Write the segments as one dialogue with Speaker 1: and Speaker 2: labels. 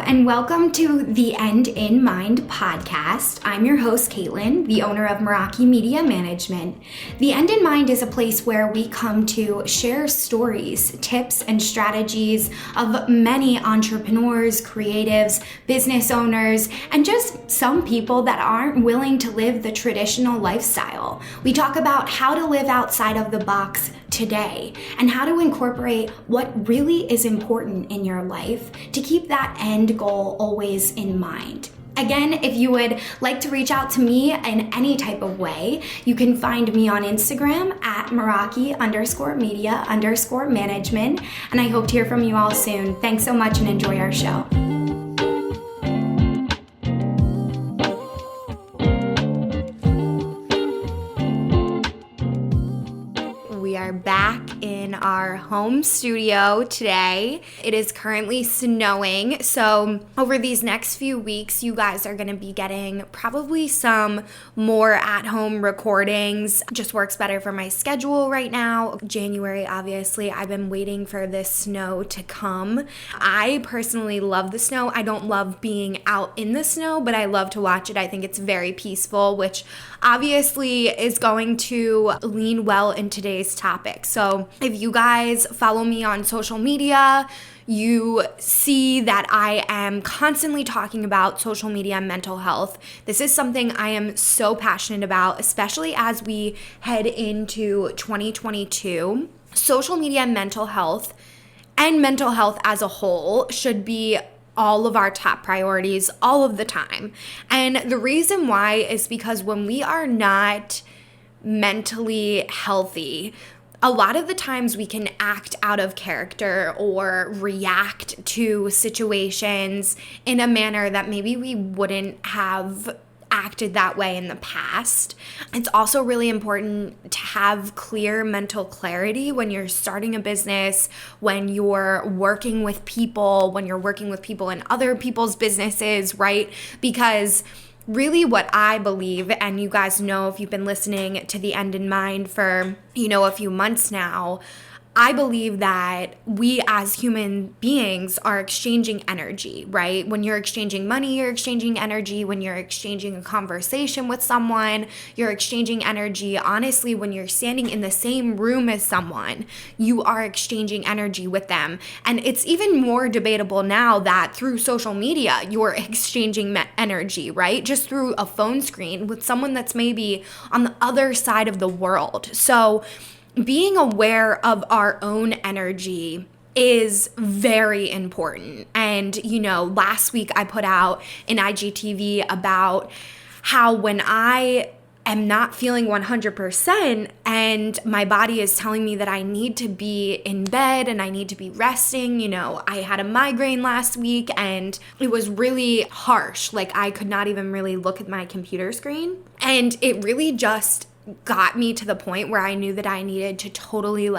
Speaker 1: and welcome to the End in Mind podcast. I'm your host, Caitlin, the owner of Meraki Media Management. The End in Mind is a place where we come to share stories, tips, and strategies of many entrepreneurs, creatives, business owners, and just some people that aren't willing to live the traditional lifestyle. We talk about how to live outside of the box today and how to incorporate what really is important in your life to keep that end goal always in mind. Again, if you would like to reach out to me in any type of way, you can find me on Instagram at Meraki_media_management. And I hope to hear from you all soon. Thanks so much and enjoy our show. We are back in our home studio today. It is currently snowing, so over these next few weeks, you guys are going to be getting probably some more at-home recordings. Just works better for my schedule right now. January, obviously, I've been waiting for this snow to come. I personally love the snow. I don't love being out in the snow, but I love to watch it. I think it's very peaceful, which obviously is going to lean well in today's topic. So if you guys follow me on social media, you see that I am constantly talking about social media and mental health. This is something I am so passionate about, especially as we head into 2022. Social media and mental health as a whole should be all of our top priorities all of the time. And the reason why is because when we are not mentally healthy, a lot of the times we can act out of character or react to situations in a manner that maybe we wouldn't have acted that way in the past. It's also really important to have clear mental clarity when you're starting a business, when you're working with people, in other people's businesses, right? Because really what I believe, and you guys know if you've been listening to The End in Mind for, a few months now, I believe that we as human beings are exchanging energy, right? When you're exchanging money, you're exchanging energy. When you're exchanging a conversation with someone, you're exchanging energy. Honestly, when you're standing in the same room as someone, you are exchanging energy with them. And it's even more debatable now that through social media, you're exchanging energy, right? Just through a phone screen with someone that's maybe on the other side of the world. So being aware of our own energy is very important. And, last week I put out an IGTV about how when I am not feeling 100% and my body is telling me that I need to be in bed and I need to be resting. I had a migraine last week and it was really harsh. Like I could not even really look at my computer screen. And it really just got me to the point where I knew that I needed to totally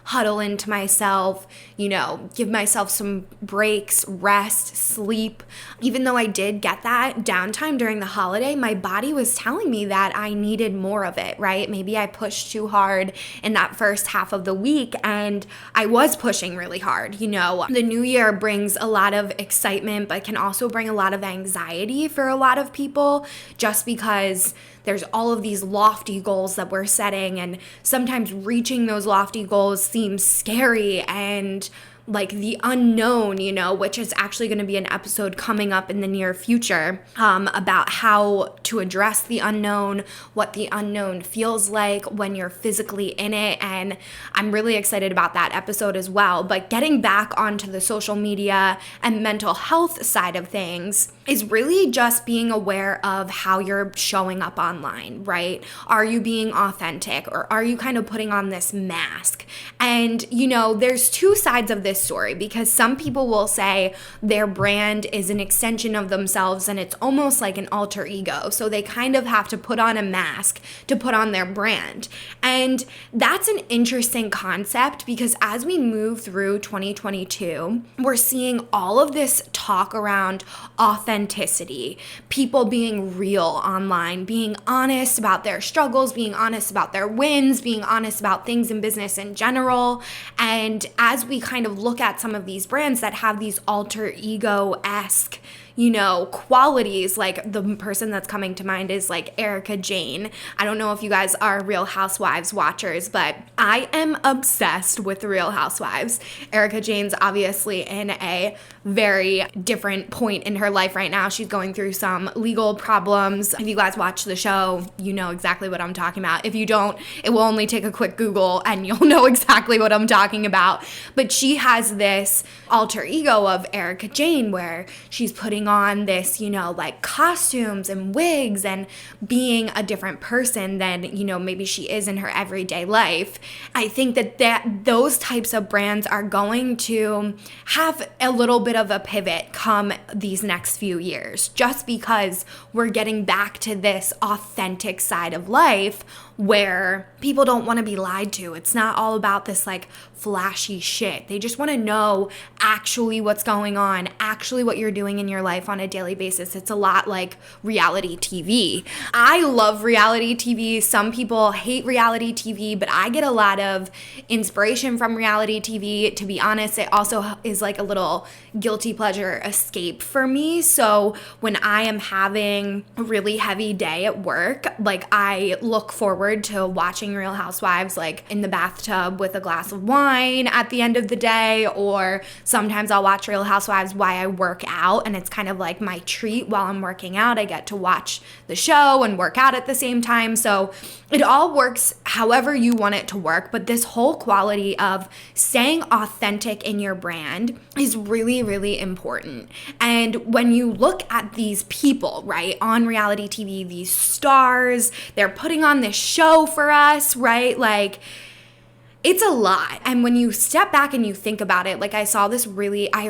Speaker 1: huddle into myself, give myself some breaks, rest, sleep. Even though I did get that downtime during the holiday, my body was telling me that I needed more of it, right? Maybe I pushed too hard in that first half of the week and I was pushing really hard. The new year brings a lot of excitement, but can also bring a lot of anxiety for a lot of people just because there's all of these lofty goals that we're setting, and sometimes reaching those lofty goals seems scary and like the unknown, which is actually going to be an episode coming up in the near future about how to address the unknown, what the unknown feels like when you're physically in it. And I'm really excited about that episode as well. But getting back onto the social media and mental health side of things is really just being aware of how you're showing up online, right? Are you being authentic or are you kind of putting on this mask? And, there's two sides of this story because some people will say their brand is an extension of themselves and it's almost like an alter ego. So they kind of have to put on a mask to put on their brand. And that's an interesting concept because as we move through 2022, we're seeing all of this talk around authenticity, people being real online, being honest about their struggles, being honest about their wins, being honest about things in business in general. And as we kind of look at some of these brands that have these alter ego-esque, qualities. Like the person that's coming to mind is like Erika Jayne. I don't know if you guys are Real Housewives watchers, but I am obsessed with the Real Housewives. Erika Jayne's obviously in a very different point in her life right now. She's going through some legal problems. If you guys watch the show, you know exactly what I'm talking about. If you don't, it will only take a quick Google and you'll know exactly what I'm talking about. But she has this alter ego of Erika Jayne where she's putting on this, like costumes and wigs and being a different person than, maybe she is in her everyday life. I think that those types of brands are going to have a little bit of a pivot come these next few years, just because we're getting back to this authentic side of life where people don't want to be lied to. It's not all about this like flashy shit. They just want to know actually what's going on, actually what you're doing in your life on a daily basis. It's a lot like reality TV. I love reality TV. Some people hate reality TV, but I get a lot of inspiration from reality TV. To be honest, it also is like a little guilty pleasure escape for me. So when I am having a really heavy day at work, like I look forward to watching Real Housewives like in the bathtub with a glass of wine at the end of the day, or sometimes I'll watch Real Housewives while I work out, and it's kind of like my treat while I'm working out. I get to watch the show and work out at the same time. So it all works however you want it to work, but this whole quality of staying authentic in your brand is really, really important. And when you look at these people, right, on reality TV, these stars, they're putting on this show for us, right? Like, it's a lot. And when you step back and you think about it, like I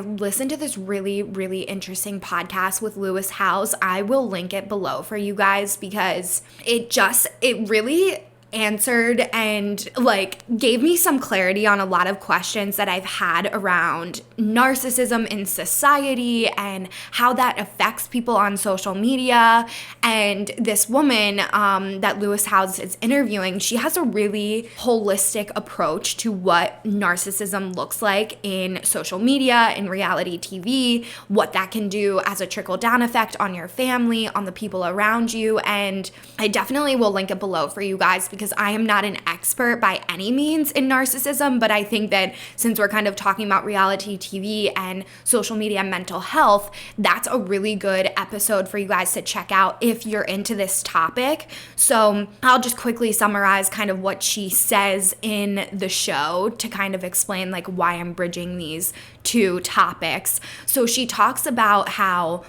Speaker 1: listened to this really, really interesting podcast with Lewis Howes. I will link it below for you guys because it really answered and like gave me some clarity on a lot of questions that I've had around narcissism in society and how that affects people on social media. And this woman that Lewis Howes is interviewing, she has a really holistic approach to what narcissism looks like in social media, in reality TV, what that can do as a trickle-down effect on your family, on the people around you. And I definitely will link it below for you guys because I am not an expert by any means in narcissism, but I think that since we're kind of talking about reality TV and social media mental health, that's a really good episode for you guys to check out if you're into this topic. So I'll just quickly summarize kind of what she says in the show to kind of explain like why I'm bridging these two topics. So she talks about how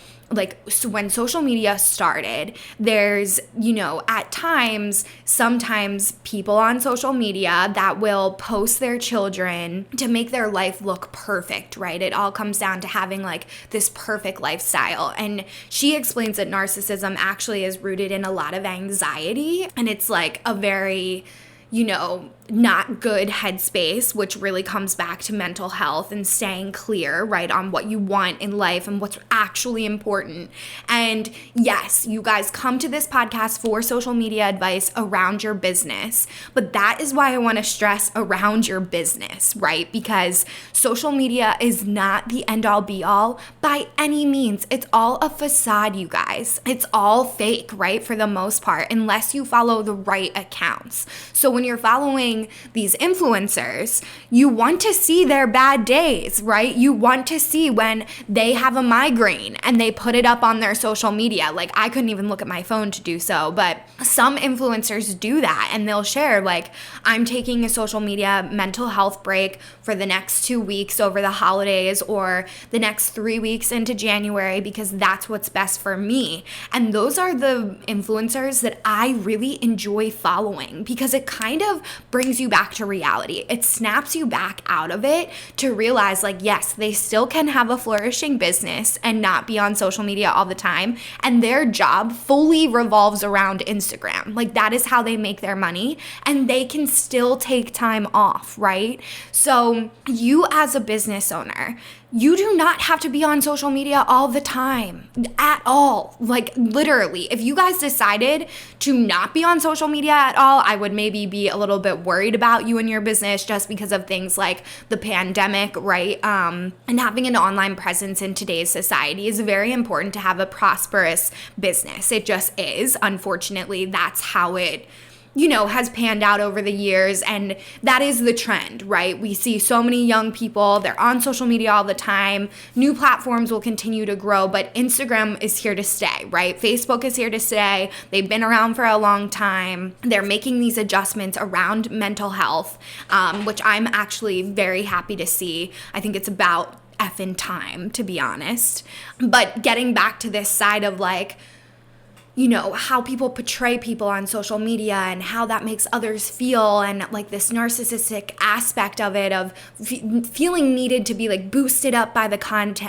Speaker 1: when social media started, there's, at times, sometimes people on social media that will post their children to make their life look perfect, right? It all comes down to having like this perfect lifestyle. And she explains that narcissism actually is rooted in a lot of anxiety, and it's like a very, not good headspace, which really comes back to mental health and staying clear, right, on what you want in life and what's actually important. And yes, you guys come to this podcast for social media advice around your business, but that is why I want to stress around your business, right? Because social media is not the end all be all by any means. It's all a facade, you guys. It's all fake, right, for the most part, unless you follow the right accounts. So when you're following these influencers, you want to see their bad days, right? You want to see when they have a migraine and they put it up on their social media. Like, I couldn't even look at my phone to do so, but some influencers do that, and they'll share like, I'm taking a social media mental health break for the next 2 weeks over the holidays or the next 3 weeks into January because that's what's best for me. And those are the influencers that I really enjoy following because it kind of brings you back to reality. It snaps you back out of it to realize like, yes, they still can have a flourishing business and not be on social media all the time. And their job fully revolves around Instagram. Like, that is how they make their money, and they can still take time off, right? So you as a business owner, you do not have to be on social media all the time at all. Like, literally, if you guys decided to not be on social media at all, I would maybe be a little bit worried worried about you and your business just because of things like the pandemic, right? And having an online presence in today's society is very important to have a prosperous business. It just is. Unfortunately, that's how it has panned out over the years. And that is the trend, right? We see so many young people, they're on social media all the time. New platforms will continue to grow, but Instagram is here to stay, right? Facebook is here to stay. They've been around for a long time. They're making these adjustments around mental health, which I'm actually very happy to see. I think it's about effing time, to be honest. But getting back to this side of like, how people portray people on social media and how that makes others feel, and like this narcissistic aspect of it, of feeling needed to be like boosted up by the comments,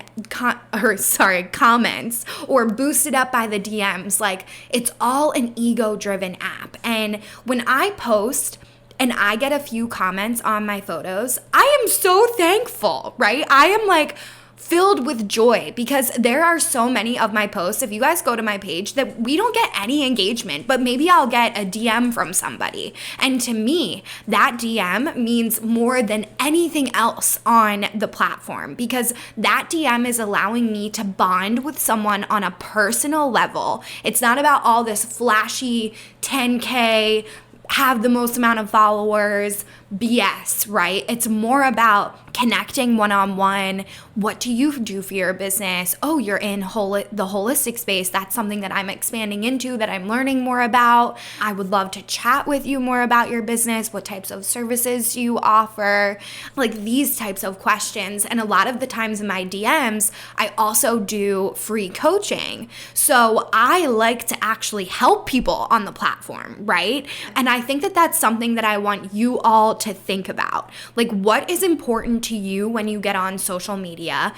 Speaker 1: or boosted up by the DMs. Like, it's all an ego-driven app. And when I post and I get a few comments on my photos, I am so thankful, right? I am like filled with joy, because there are so many of my posts, if you guys go to my page, that we don't get any engagement, but maybe I'll get a DM from somebody. And to me, that DM means more than anything else on the platform, because that DM is allowing me to bond with someone on a personal level. It's not about all this flashy 10K, have the most amount of followers BS, right? It's more about connecting one-on-one. What do you do for your business? Oh, you're in the holistic space. That's something that I'm expanding into, that I'm learning more about. I would love to chat with you more about your business. What types of services do you offer? Like these types of questions. And a lot of the times in my DMs, I also do free coaching. So I like to actually help people on the platform, right? And I think that that's something that I want you all to think about. Like, what is important to you when you get on social media?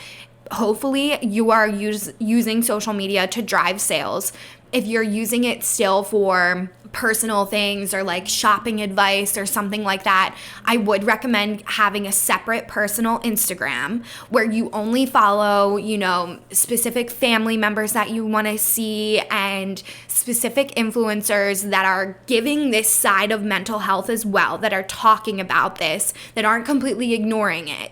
Speaker 1: Hopefully you are using social media to drive sales. If you're using it still for personal things or like shopping advice or something like that, I would recommend having a separate personal Instagram where you only follow, specific family members that you want to see, and specific influencers that are giving this side of mental health as well, that are talking about this, that aren't completely ignoring it.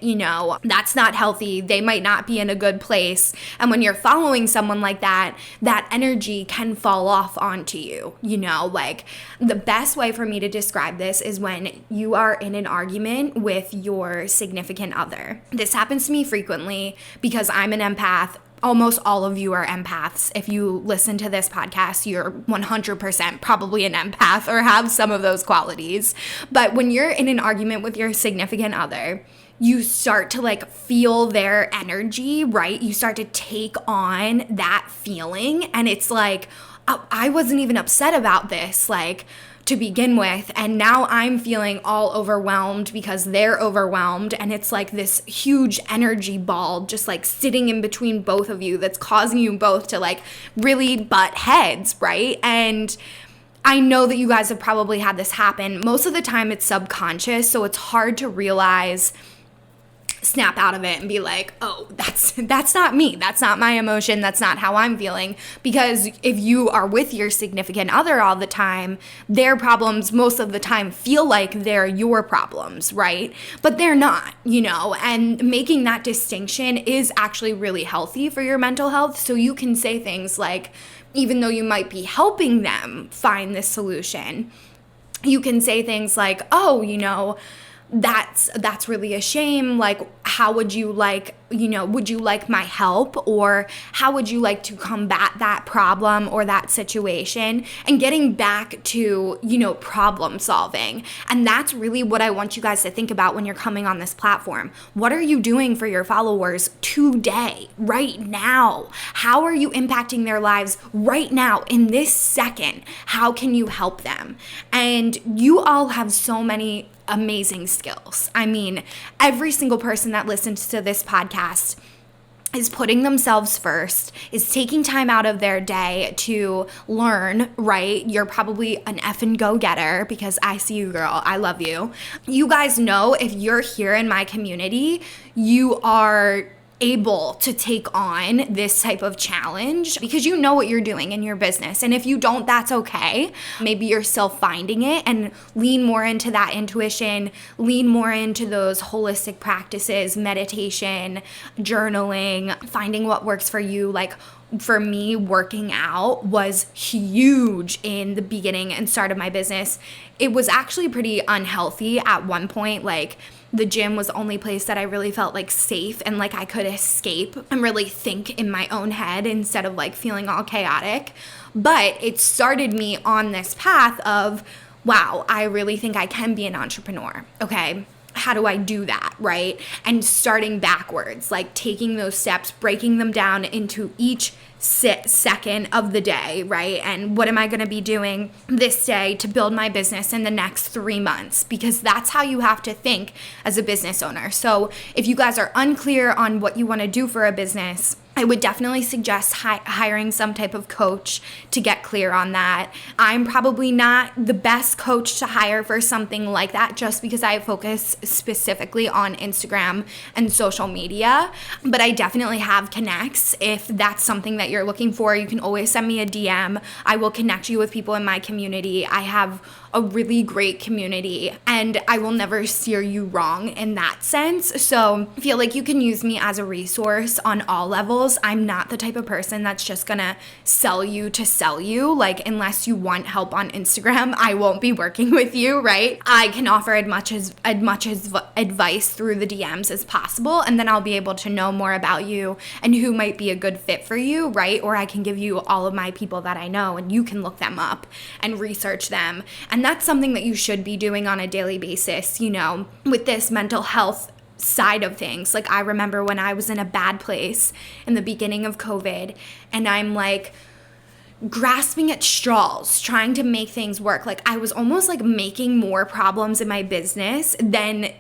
Speaker 1: That's not healthy. They might not be in a good place. And when you're following someone like that, that energy can fall off onto you. Like, the best way for me to describe this is when you are in an argument with your significant other. This happens to me frequently because I'm an empath. Almost all of you are empaths. If you listen to this podcast, you're 100% probably an empath or have some of those qualities. But when you're in an argument with your significant other, you start to like feel their energy, right? You start to take on that feeling, and it's like, I wasn't even upset about this, like, to begin with, and now I'm feeling all overwhelmed because they're overwhelmed, and it's like this huge energy ball just like sitting in between both of you that's causing you both to like really butt heads, right? And I know that you guys have probably had this happen. Most of the time it's subconscious, so it's hard to realize, snap out of it and be like, oh, that's not me. That's not my emotion. That's not how I'm feeling. Because if you are with your significant other all the time, their problems most of the time feel like they're your problems, right? But they're not, and making that distinction is actually really healthy for your mental health. So you can say things like, even though you might be helping them find this solution, you can say things like, oh, that's really a shame. Like, how would you like, would you like my help? Or how would you like to combat that problem or that situation? And getting back to, problem solving. And that's really what I want you guys to think about when you're coming on this platform. What are you doing for your followers today, right now? How are you impacting their lives right now in this second? How can you help them? And you all have so many amazing skills. I mean, every single person that listens to this podcast is putting themselves first, is taking time out of their day to learn, right? You're probably an effing go-getter, because I see you, girl. I love you. You guys know, if you're here in my community, you are able to take on this type of challenge because you know what you're doing in your business. And if you don't, that's okay. Maybe you're still finding it, and lean more into that intuition, lean more into those holistic practices, meditation, journaling, finding what works for you. Like for me, working out was huge in the beginning and start of my business. It was actually pretty unhealthy at one point. Like the gym was the only place that I really felt like safe and like I could escape and really think in my own head instead of like feeling all chaotic. But it started me on this path of, wow, I really think I can be an entrepreneur. Okay, how do I do that, right? And starting backwards, like taking those steps, breaking them down into each second of the day, right? And what am I going to be doing this day to build my business in the next 3 months? Because that's how you have to think as a business owner. So if you guys are unclear on what you want to do for a business, I would definitely suggest hiring some type of coach to get clear on that. I'm probably not the best coach to hire for something like that just because I focus specifically on Instagram and social media, but I definitely have connects. If that's something that you're looking for, you can always send me a DM. I will connect you with people in my community. I have a really great community and I will never steer you wrong in that sense. So I feel like you can use me as a resource on all levels. I'm not the type of person that's just gonna sell you to sell you. Like, unless you want help on Instagram, I won't be working with you, right? I can offer as much advice through the DMs as possible, and then I'll be able to know more about you and who might be a good fit for you, right? Or I can give you all of my people that I know and you can look them up and research them. And that's something that you should be doing on a daily basis, you know, with this mental health side of things. Like I remember when I was in a bad place in the beginning of COVID and I'm like grasping at straws, trying to make things work. Like I was almost like making more problems in my business than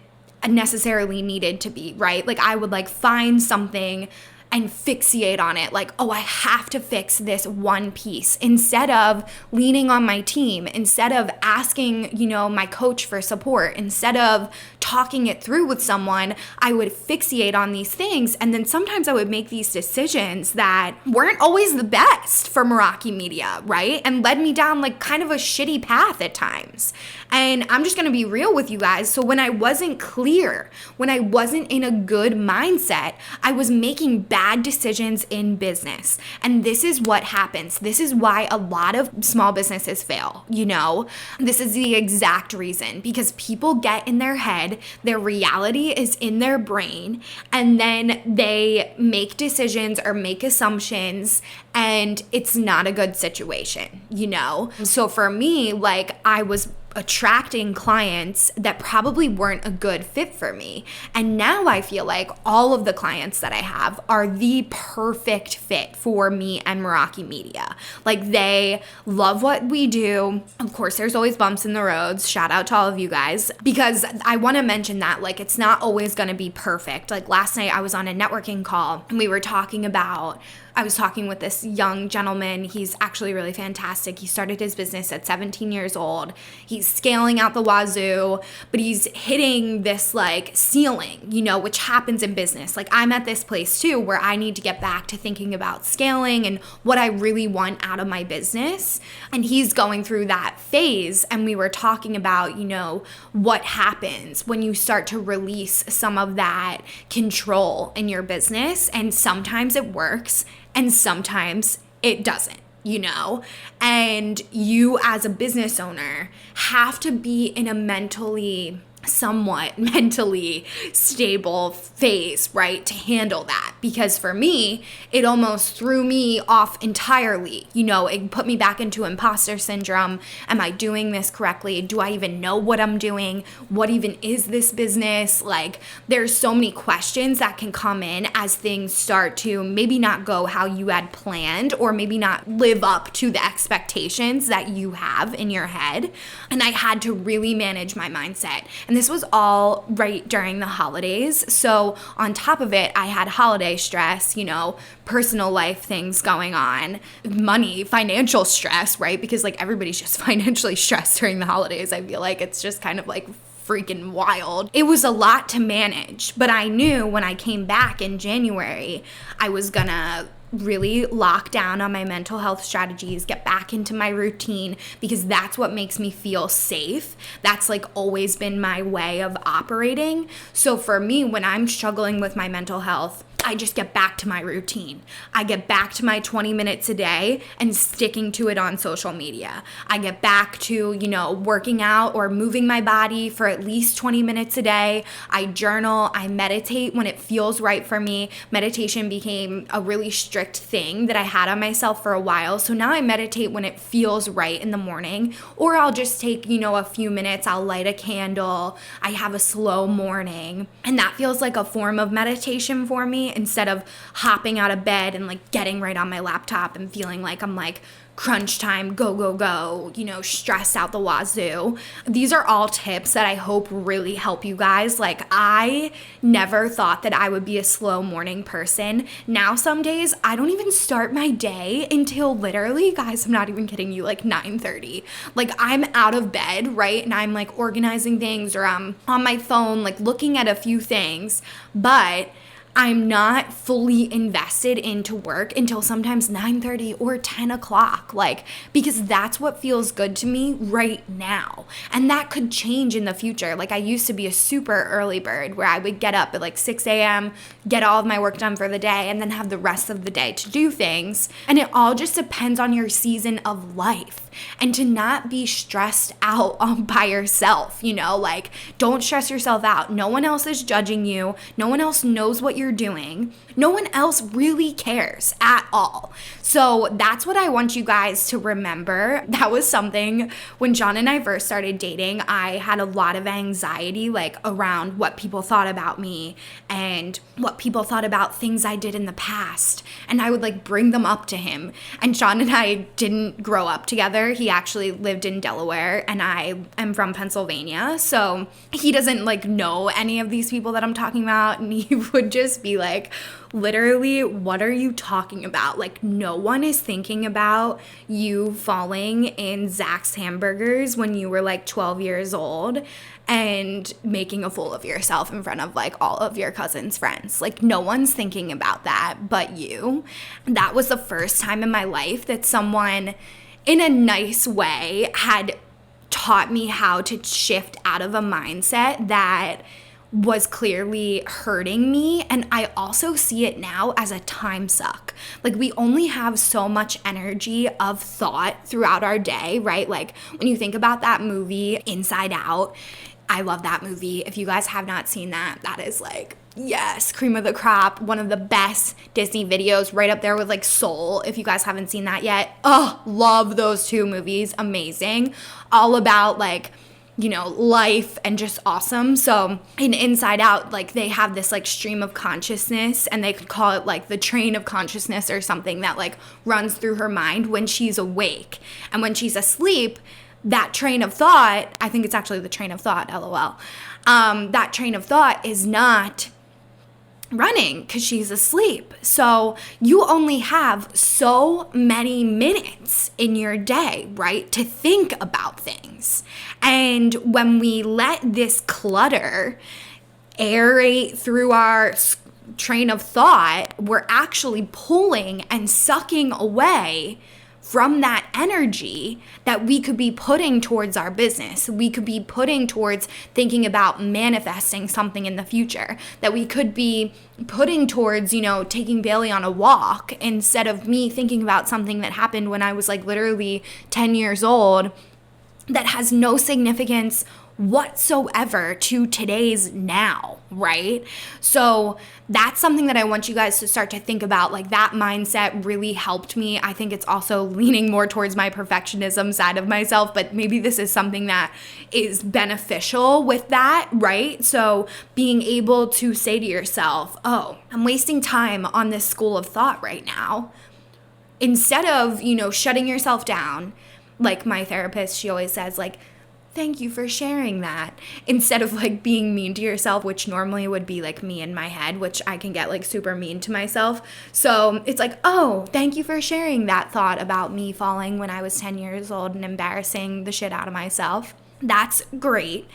Speaker 1: necessarily needed to be, right? Like I would like find something and fixate on it, like, oh, I have to fix this one piece, instead of leaning on my team, instead of asking, you know, my coach for support, instead of talking it through with someone. I would fixate on these things, and then sometimes I would make these decisions that weren't always the best for Meraki Media, right? And led me down like kind of a shitty path at times. And I'm just gonna be real with you guys. So when I wasn't clear, when I wasn't in a good mindset, I was making bad decisions in business. And this is what happens. This is why a lot of small businesses fail, you know? This is the exact reason, because people get in their head, their reality is in their brain, and then they make decisions or make assumptions, and it's not a good situation, you know? So for me, like I was attracting clients that probably weren't a good fit for me. And now I feel like all of the clients that I have are the perfect fit for me and Meraki Media. Like they love what we do. Of course, there's always bumps in the roads. Shout out to all of you guys, because I want to mention that like it's not always going to be perfect. Like last night I was on a networking call and I was talking with this young gentleman. He's actually really fantastic. He started his business at 17 years old. He's scaling out the wazoo, but he's hitting this like ceiling, you know, which happens in business. Like I'm at this place too, where I need to get back to thinking about scaling and what I really want out of my business. And he's going through that phase. And we were talking about, you know, what happens when you start to release some of that control in your business. And sometimes it works, and sometimes it doesn't, you know? And you as a business owner have to be in a somewhat mentally stable phase, right, to handle that. Because for me, it almost threw me off entirely. You know, it put me back into imposter syndrome. Am I doing this correctly? Do I even know what I'm doing? What even is this business? Like, there's so many questions that can come in as things start to maybe not go how you had planned, or maybe not live up to the expectations that you have in your head. And I had to really manage my mindset. And this was all right during the holidays. So on top of it, I had holiday stress, you know, personal life things going on, money, financial stress, right? Because like everybody's just financially stressed during the holidays. I feel like it's just kind of like freaking wild. It was a lot to manage, but I knew when I came back in January, I was gonna really lock down on my mental health strategies, get back into my routine, because that's what makes me feel safe. That's like always been my way of operating. So for me, when I'm struggling with my mental health, I just get back to my routine. I get back to my 20 minutes a day and sticking to it on social media. I get back to, working out or moving my body for at least 20 minutes a day. I journal, I meditate when it feels right for me. Meditation became a really strict thing that I had on myself for a while. So now I meditate when it feels right in the morning, or I'll just take, a few minutes, I'll light a candle. I have a slow morning, and that feels like a form of meditation for me, instead of hopping out of bed and like getting right on my laptop and feeling like I'm like crunch time, go, go, go, stressed out the wazoo. These are all tips that I hope really help you guys. Like, I never thought that I would be a slow morning person. Now some days I don't even start my day until literally, guys, I'm not even kidding you, like 9:30. Like, I'm out of bed, right? And I'm like organizing things, or I'm on my phone, like looking at a few things, but I'm not fully invested into work until sometimes 9:30 or 10 o'clock, because that's what feels good to me right now. And that could change in the future. Like, I used to be a super early bird where I would get up at like 6 a.m., get all of my work done for the day, and then have the rest of the day to do things. And it all just depends on your season of life. And to not be stressed out by yourself, don't stress yourself out. No one else is judging you. No one else knows what you're doing. No one else really cares at all. So that's what I want you guys to remember. That was something when John and I first started dating, I had a lot of anxiety, around what people thought about me and what people thought about things I did in the past. And I would bring them up to him. And John and I didn't grow up together. He actually lived in Delaware and I am from Pennsylvania. So he doesn't know any of these people that I'm talking about. And he would just be like, literally, what are you talking about? No one is thinking about you falling in Zach's Hamburgers when you were 12 years old and making a fool of yourself in front of all of your cousin's friends. No one's thinking about that but you. That was the first time in my life that someone in a nice way had taught me how to shift out of a mindset that was clearly hurting me. And I also see it now as a time suck. We only have so much energy of thought throughout our day, right? When you think about that movie, Inside Out, I love that movie. If you guys have not seen that, that is yes, cream of the crop, one of the best Disney videos, right up there with Soul, if you guys haven't seen that yet. Oh, love those two movies. Amazing. All about life and just awesome. So in Inside Out, they have this stream of consciousness, and they could call it the train of consciousness or something that runs through her mind when she's awake. And when she's asleep, that train of thought, I think it's actually the train of thought, LOL. That train of thought is not running because she's asleep. So you only have so many minutes in your day, right, to think about things. And when we let this clutter aerate through our train of thought, we're actually pulling and sucking away from that energy that we could be putting towards our business. We could be putting towards thinking about manifesting something in the future, that we could be putting towards, taking Bailey on a walk, instead of me thinking about something that happened when I was literally 10 years old that has no significance whatsoever to today's now, right? So that's something that I want you guys to start to think about. That mindset really helped me. I think it's also leaning more towards my perfectionism side of myself, but maybe this is something that is beneficial with that, right? So being able to say to yourself, oh, I'm wasting time on this school of thought right now. Instead of, shutting yourself down, my therapist, she always says, thank you for sharing that, instead of being mean to yourself, which normally would be me in my head, which I can get super mean to myself. So it's oh, thank you for sharing that thought about me falling when I was 10 years old and embarrassing the shit out of myself. That's great.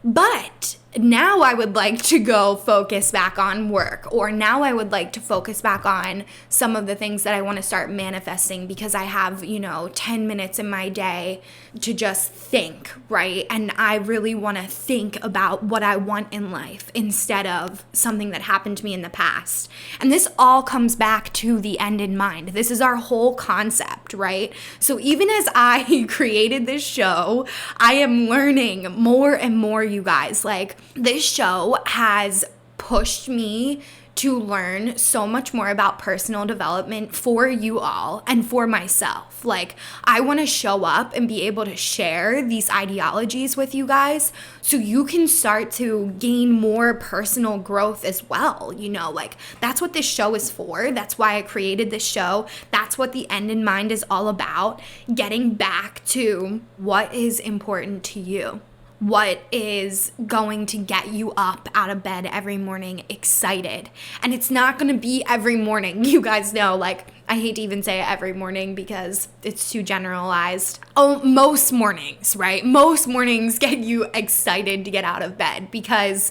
Speaker 1: But now I would like to go focus back on work, or now I would like to focus back on some of the things that I want to start manifesting because I have, 10 minutes in my day to just think, right? And I really want to think about what I want in life instead of something that happened to me in the past. And this all comes back to the end in mind. This is our whole concept, right? So even as I created this show, I am learning more and more, you guys. Like, this show has pushed me to learn so much more about personal development for you all and for myself. Like, I want to show up and be able to share these ideologies with you guys so you can start to gain more personal growth as well. Like, that's what this show is for. That's why I created this show. That's what the end in mind is all about. Getting back to what is important to you. What is going to get you up out of bed every morning excited. And it's not going to be every morning. You guys know, like, I hate to even say every morning because it's too generalized. Oh, most mornings, right? Most mornings get you excited to get out of bed because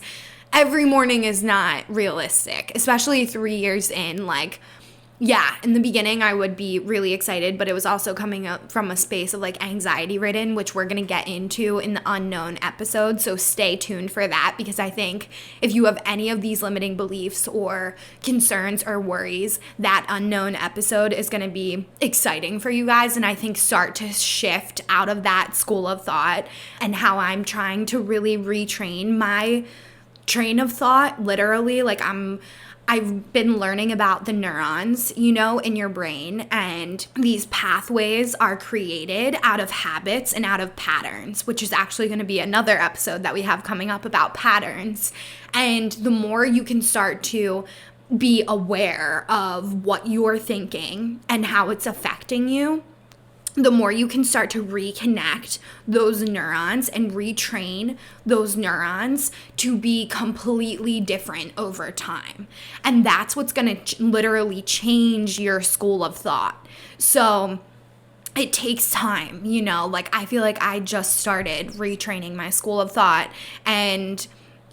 Speaker 1: every morning is not realistic, especially 3 years in. Like, yeah, in the beginning, I would be really excited, but it was also coming up from a space of like anxiety ridden, which we're going to get into in the unknown episode. So stay tuned for that, because I think if you have any of these limiting beliefs or concerns or worries, that unknown episode is going to be exciting for you guys. And I think start to shift out of that school of thought and how I'm trying to really retrain my train of thought, literally. Like, I've been learning about the neurons, in your brain, and these pathways are created out of habits and out of patterns, which is actually going to be another episode that we have coming up about patterns. And the more you can start to be aware of what you're thinking and how it's affecting you, the more you can start to reconnect those neurons and retrain those neurons to be completely different over time. And that's what's going to literally change your school of thought. So it takes time, like, I feel like I just started retraining my school of thought, and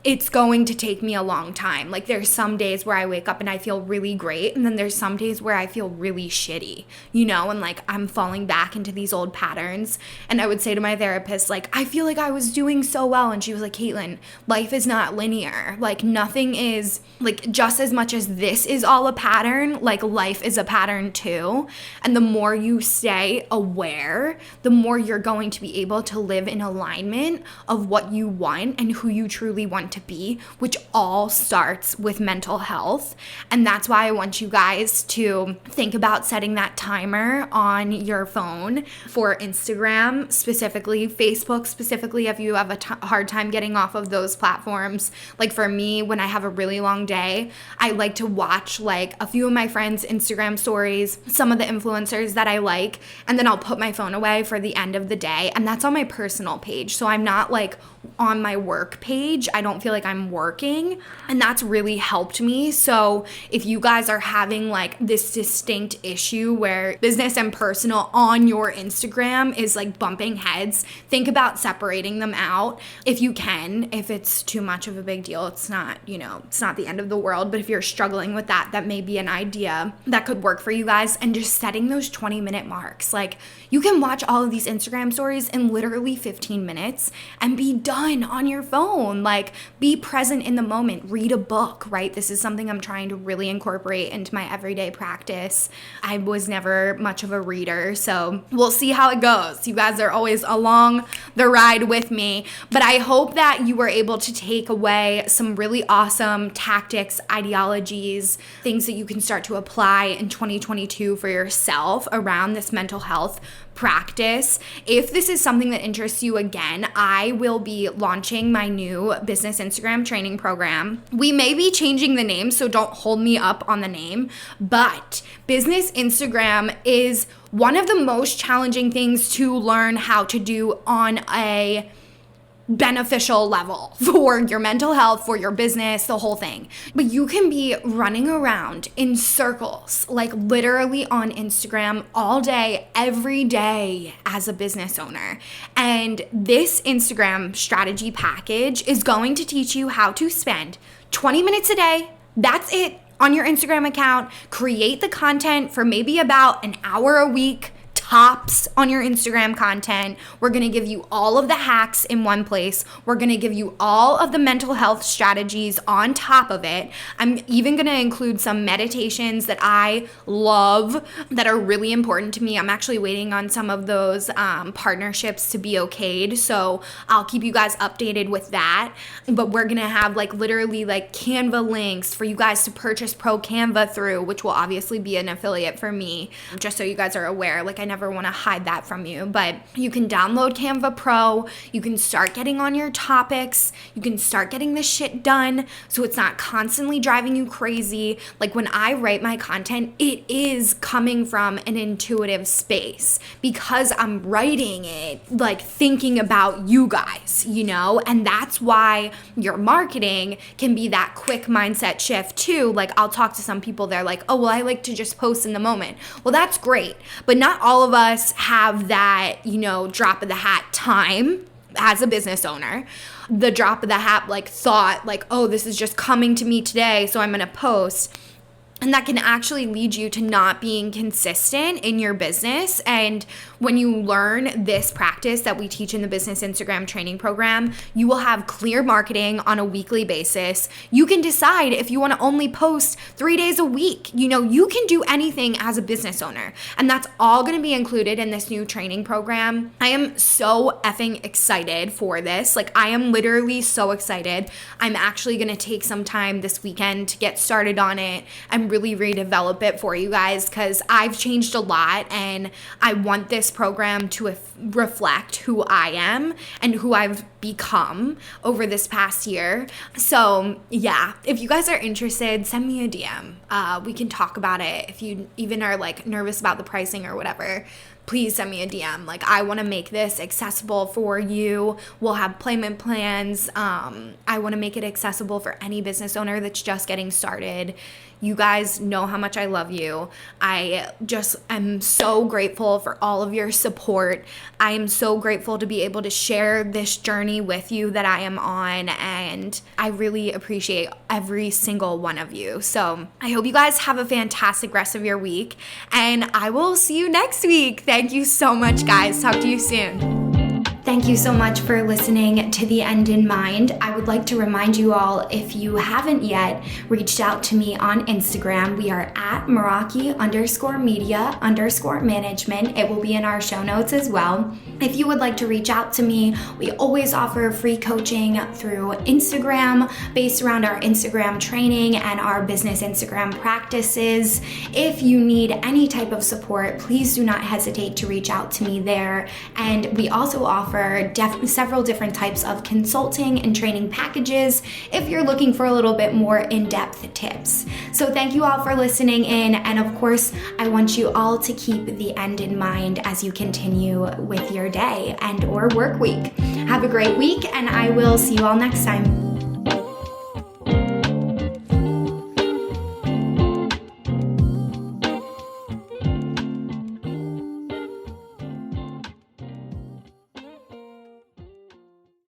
Speaker 1: it's going to take me a long time. Like, there's some days where I wake up and I feel really great, and then there's some days where I feel really shitty, and like I'm falling back into these old patterns. And I would say to my therapist, like, I feel like I was doing so well, and she was like, Caitlin, life is not linear. Like, nothing is, like, just as much as this is all a pattern, like, life is a pattern too. And the more you stay aware, the more you're going to be able to live in alignment of what you want and who you truly want to be, which all starts with mental health. And that's why I want you guys to think about setting that timer on your phone for Instagram specifically, Facebook specifically, if you have a hard time getting off of those platforms. Like, for me, when I have a really long day, I like to watch like a few of my friends' Instagram stories, some of the influencers that I like, and then I'll put my phone away for the end of the day. And that's on my personal page. So I'm not like on my work page. I don't feel like I'm working, and that's really helped me. So if you guys are having like this distinct issue where business and personal on your Instagram is like bumping heads, think about separating them out if you can. If it's too much of a big deal, it's not, it's not the end of the world. But if you're struggling with that, that may be an idea that could work for you guys. And just setting those 20-minute marks. Like, you can watch all of these Instagram stories in literally 15 minutes and be done on your phone. Like, be present in the moment. Read a book, right? This is something I'm trying to really incorporate into my everyday practice. I was never much of a reader, so we'll see how it goes. You guys are always along the ride with me, but I hope that you were able to take away some really awesome tactics, ideologies, things that you can start to apply in 2022 for yourself around this mental health practice. If this is something that interests you, again, I will be launching my new business Instagram training program. We may be changing the name, so don't hold me up on the name, but business Instagram is one of the most challenging things to learn how to do on a beneficial level for your mental health, for your business, the whole thing. But you can be running around in circles, like literally on Instagram all day, every day as a business owner. And this Instagram strategy package is going to teach you how to spend 20 minutes a day. That's it, on your Instagram account. Create the content for maybe about an hour a week tops on your Instagram content. We're going to give you all of the hacks in one place. We're going to give you all of the mental health strategies on top of it. I'm even going to include some meditations that I love that are really important to me. I'm actually waiting on some of those partnerships to be okayed, so I'll keep you guys updated with that. But we're going to have like literally like Canva links for you guys to purchase Pro Canva through, which will obviously be an affiliate for me, just so you guys are aware. Like, I never want to hide that from you, but you can download Canva Pro. You can start getting on your topics. You can start getting this shit done so it's not constantly driving you crazy. Like, when I write my content, it is coming from an intuitive space because I'm writing it like thinking about you guys, you know? And that's why your marketing can be that quick mindset shift too. Like, I'll talk to some people, they're like, oh, well, I like to just post in the moment. Well, that's great, but not all of us have that, you know, drop of the hat time as a business owner. The drop of the hat like thought, like, oh, this is just coming to me today, so I'm gonna post. And that can actually lead you to not being consistent in your business. And when you learn this practice that we teach in the Business Instagram training program, you will have clear marketing on a weekly basis. You can decide if you want to only post 3 days a week. You know, you can do anything as a business owner. And that's all going to be included in this new training program. I am so effing excited for this. Like, I am literally so excited. I'm actually going to take some time this weekend to get started on it and really redevelop it for you guys, because I've changed a lot and I want this program to reflect who I am and who I've become over this past year. So yeah, if you guys are interested, send me a DM. We can talk about it. If you even are like nervous about the pricing or whatever, please send me a DM. Like, I want to make this accessible for you. We'll have payment plans. I want to make it accessible for any business owner that's just getting started. You guys know how much I love you. I just am so grateful for all of your support. I am so grateful to be able to share this journey with you that I am on, and I really appreciate every single one of you. So I hope you guys have a fantastic rest of your week, and I will see you next week. Thank you so much, guys. Talk to you soon. Thank you so much for listening to The End in Mind. I would like to remind you all, if you haven't yet reached out to me on Instagram, we are at Meraki_media_management. It will be in our show notes as well. If you would like to reach out to me, we always offer free coaching through Instagram based around our Instagram training and our business Instagram practices. If you need any type of support, please do not hesitate to reach out to me there. And we also offer several different types of consulting and training packages if you're looking for a little bit more in-depth tips. So thank you all for listening in, and of course, I want you all to keep the end in mind as you continue with your day and or work week. Have a great week, and I will see you all next time.